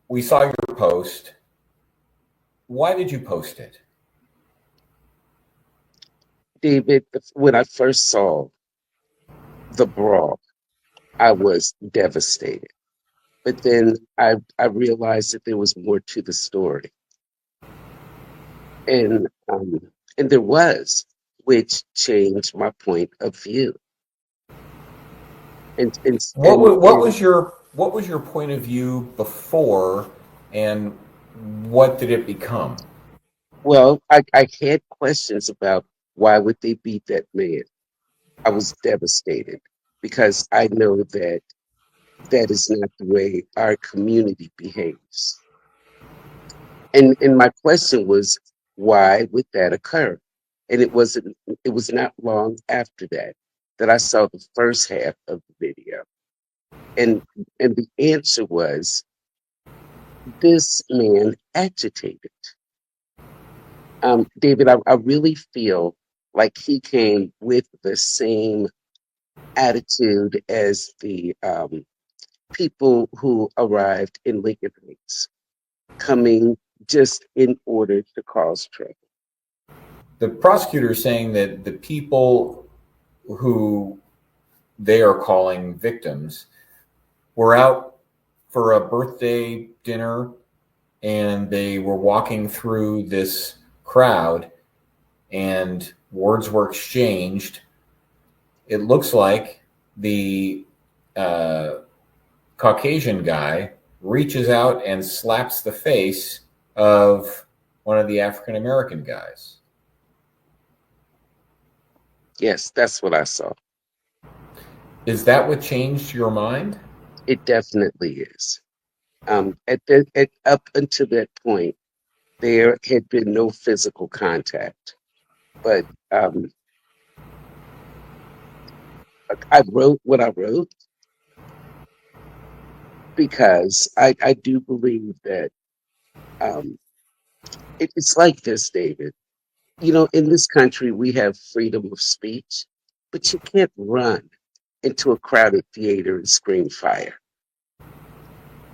we saw your post. Why did you post it? David, when I first saw the brawl, I was devastated. But then I realized that there was more to the story. And and there was, which changed my point of view. And and What and, was, what and was your what was your point of view before, and what did it become? well, I had questions about why would they beat that man. I was devastated because I know that that is not the way our community behaves. And my question was, why would that occur? And it was not long after that I saw the first half of the video. And and the answer was, this man agitated. David, I really feel like he came with the same attitude as the people who arrived in Lincoln Heights, coming just in order to cause trouble. The prosecutor is saying that the people who they are calling victims were out for a birthday dinner, and they were walking through this crowd, and words were exchanged. It looks like the uh, Caucasian guy reaches out and slaps the face of one of the African American guys. Yes, that's what I saw. Is that what changed your mind? It definitely is. Up until that point, there had been no physical contact, but I wrote what I wrote because I do believe that um, it's like this, David. You know, in this country, we have freedom of speech, but you can't run into a crowded theater and scream fire.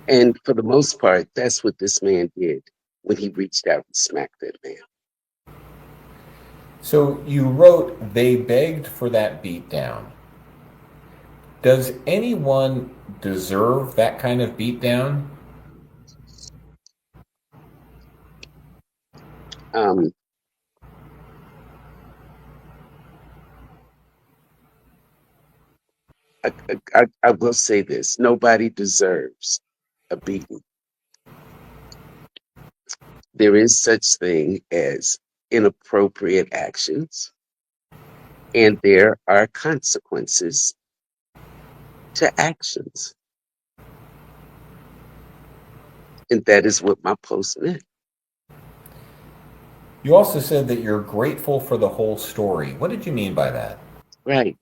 And for the most part, that's what this man did when he reached out and smacked that man. So you wrote they begged for that beatdown. Does anyone deserve that kind of beatdown? Um, I will say this: nobody deserves a beating. There is such thing as inappropriate actions, and there are consequences to actions, and that is what my post meant. You also said that you're grateful for the whole story. What did you mean by that? Right.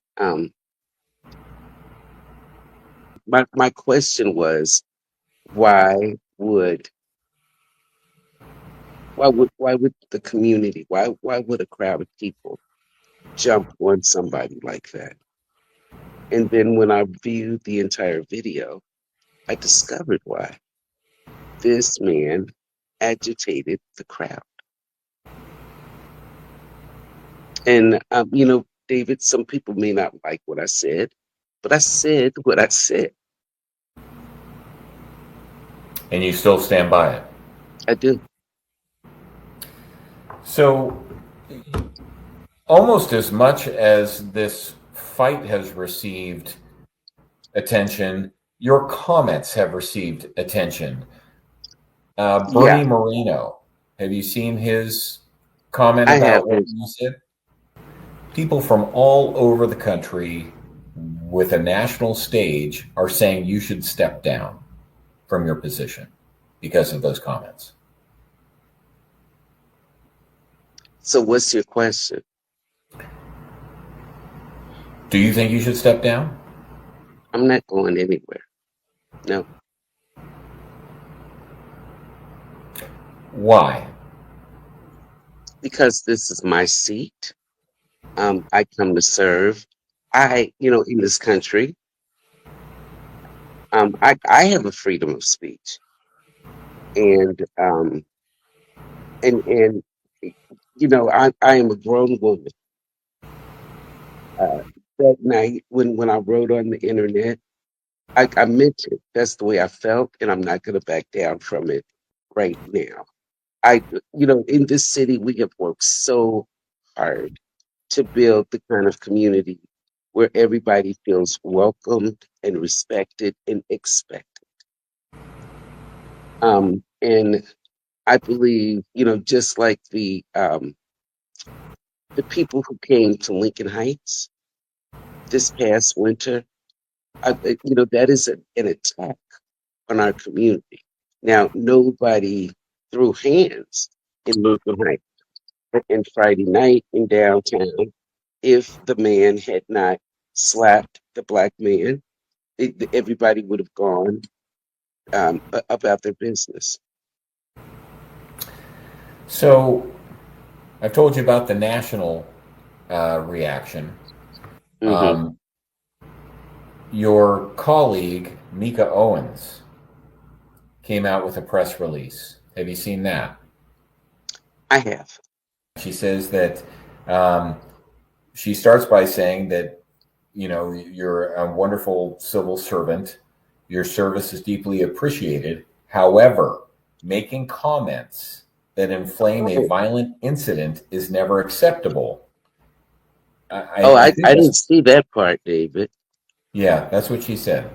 My question was, why would why would the community, why would a crowd of people jump on somebody like that? And then when I viewed the entire video, I discovered why. This man agitated the crowd. And, David, some people may not like what I said, but I said what I said. And you still stand by it. I do. So, almost as much as this fight has received attention, your comments have received attention. Yeah, Bernie Moreno, have you seen his comment I about what haven't. you said? People from all over the country with a national stage are saying you should step down from your position because of those comments. So what's your question? Do you think you should step down? I'm not going anywhere. No, Why? because this is my seat. I come to serve. In this country, I have a freedom of speech. and and I am a grown woman. Uh, that night when I wrote on the internet, I meant it. That's the way I felt, and I'm not going to back down from it right now. In this city, we have worked so hard to build the kind of community where everybody feels welcomed and respected and expected. And I believe, just like the people who came to Lincoln Heights this past winter, that is an attack on our community. Now, nobody threw hands in Lincoln Heights and Friday night in downtown. If the man had not slapped the black man, everybody would have gone about their business. So I've told you about the national reaction. Hmm. Um, your colleague, Mika Owens, came out with a press release. Have you seen that? I have. She says that um, she starts by saying that, you're a wonderful civil servant. Your service is deeply appreciated. However, making comments that inflame a Oh, violent incident is never acceptable. oh, I think I that's, didn't see that part, David. yeah, that's what she said.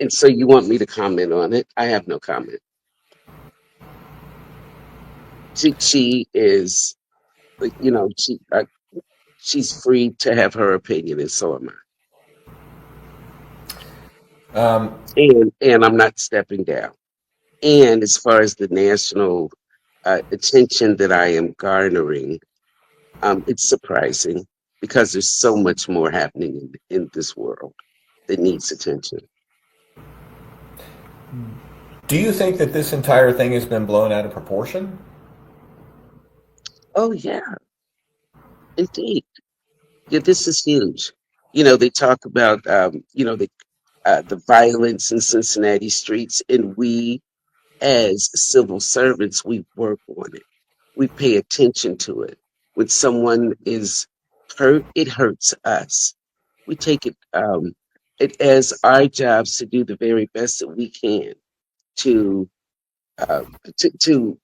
And so you want me to comment on it? I have no comment. She is, you know, she's free to have her opinion, and so am I. Um, And I'm not stepping down. And as far as the national attention that I am garnering, it's surprising because there's so much more happening in this world that needs attention. do you think that this entire thing has been blown out of proportion? Oh yeah, indeed. Yeah, this is huge. They talk about the violence in Cincinnati streets, and we, as civil servants, we work on it. We pay attention to it. When someone is hurt, it hurts us. We take it as our jobs to do the very best that we can to uh, to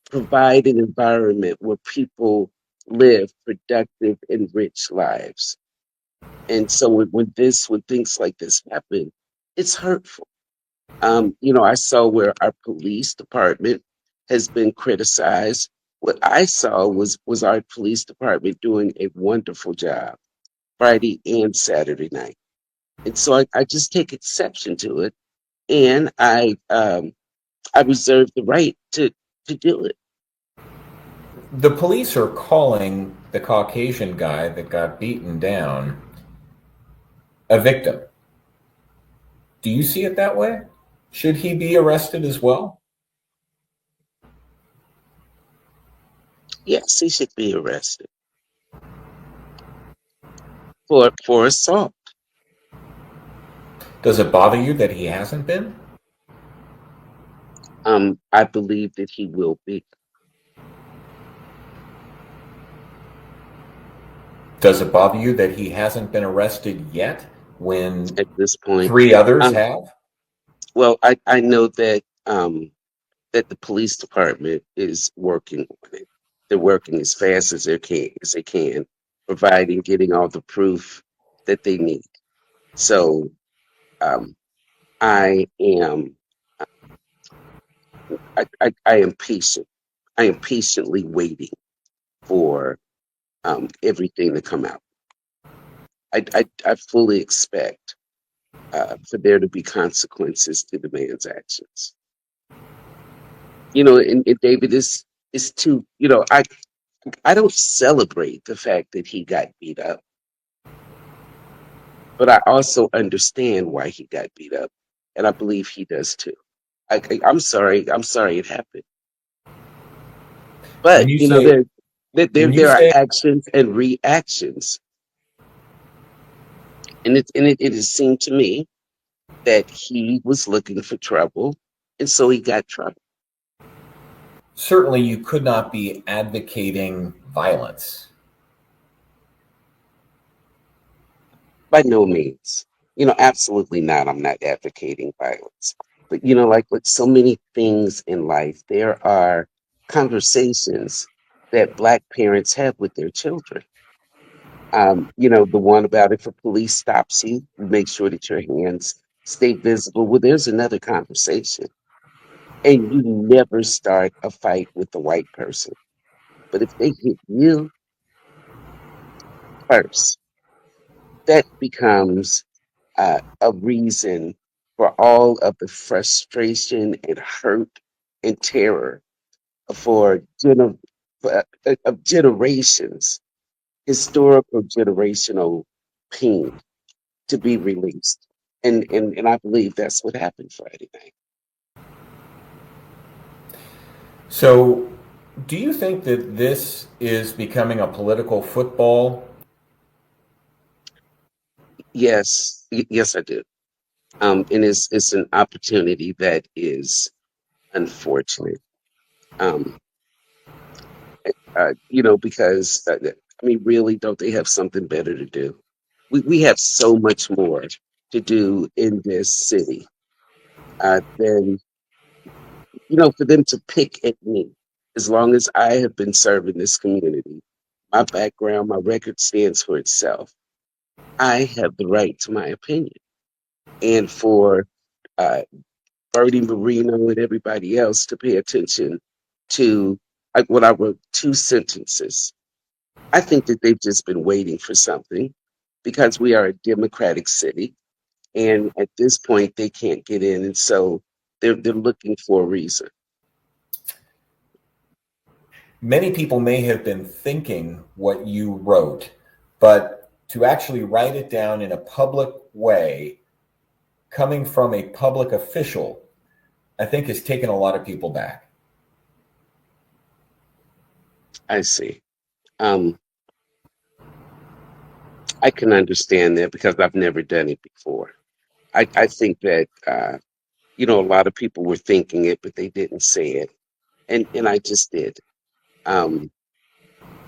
provide an environment where people live productive and rich lives. And so when things like this happen, it's hurtful. I saw where our police department has been criticized. What I saw was our police department doing a wonderful job Friday and Saturday night. And so I just take exception to it, and I reserve the right to do it. The police are calling the Caucasian guy that got beaten down a victim. Do you see it that way? Should he be arrested as well? Yes, he should be arrested for assault. Does it bother you that he hasn't been? I believe that he will be Does it bother you that he hasn't been arrested yet when at this point. three others Um, have? well, I know that the police department is working on it. They're working as fast as they can, providing getting all the proof that they need. So um, I am I am patient. I am patiently waiting for everything to come out. I fully expect for there to be consequences to the man's actions. And David is too. I don't celebrate the fact that he got beat up, but I also understand why he got beat up, and I believe he does too. I'm sorry. I'm sorry it happened, When but you say when you there are say actions and reactions, and it has seemed to me that he was looking for trouble, and so he got trouble. Certainly, you could not be advocating violence. By no means. Absolutely not. I'm not advocating violence. But, like with so many things in life, there are conversations that Black parents have with their children. The one about if a police stops you, make sure that your hands stay visible. Well, there's another conversation. And you never start a fight with the white person. But if they hit you first, that becomes a reason for all of the frustration and hurt and terror for, of generations, historical generational pain to be released. And I believe that's what happened Friday night. So, do you think that this is becoming a political football? Yes, I do. And it's an opportunity that is unfortunate. Um, because I mean, really, don't they have something better to do? We have so much more to do in this city than for them to pick at me. As long as I have been serving this community, my background, my record stands for itself. I have the right to my opinion, and for uh, Bertie Marino and everybody else to pay attention to what I wrote, two sentences. I think that they've just been waiting for something because we are a democratic city, and at this point they can't get in, and so they're looking for a reason. Many people may have been thinking what you wrote, but to actually write it down in a public way, coming from a public official, I think has taken a lot of people back. I see. Um, I can understand that because I've never done it before. I think that a lot of people were thinking it, but they didn't say it, and I just did. Um,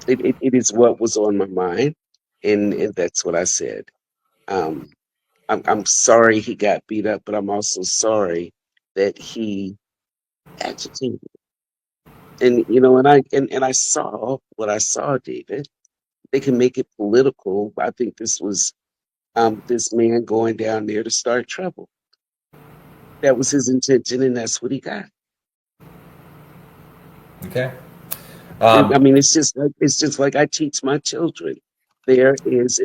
it is what was on my mind, and that's what I said. Um, I'm sorry he got beat up, but I'm also sorry that he agitated. And I saw what I saw, David. They can make it political. I think this was this man going down there to start trouble. That was his intention, and that's what he got. Okay. I Um, mean, it's just like I teach my children. There is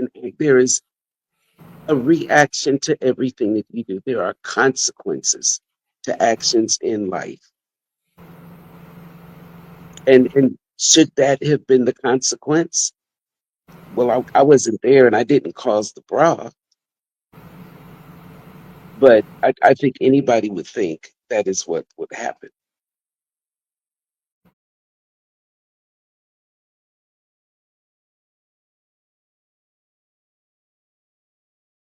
a reaction to everything that you do. There are consequences to actions in life. And should that have been the consequence? Well, I wasn't there and I didn't cause the brawl, but I think anybody would think that is what would happen.